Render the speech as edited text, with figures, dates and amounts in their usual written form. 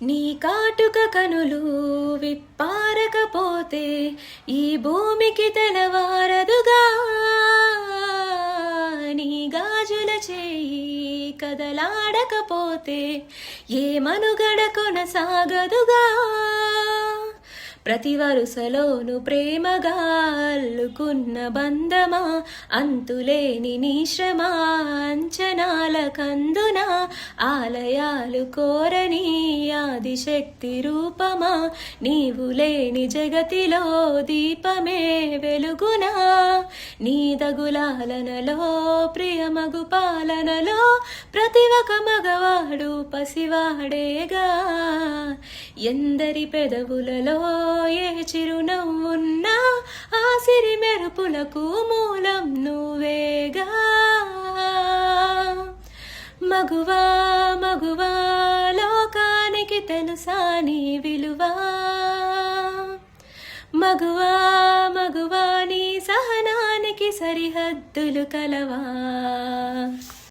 నీ కాటుక కనులు విప్పారకపోతే ఈ భూమికి తెలవారదుగా. నీ గాజుల చేయి కదలాడకపోతే ఏ మనుగడ కొనసాగదుగా. ప్రతి వరుసలోను ప్రేమగా అల్లుకున్న బంధమా, అంతులేని నీ శ్రమ అంచనాల కందున, ఆలయాలు కోరని ఆదిశక్తి రూపమా, నీవు లేని జగతిలో దీపమే వెలుగునా. నీ దగులాలనలో ప్రియమగు పాలనలో ప్రతి ఒక్క మగవాడు పసివాడేగా. ఎందరి పెదవులలో ఏ చిరునవ్వున్నా ఆ సిరి మెరుపులకు మూలం నువ్వేగా. మగువా మగువా లోకానికి తెలుసా నీ విలువా. మగువా మగువా నీ సహనానికి సరిహద్దులు కలవా.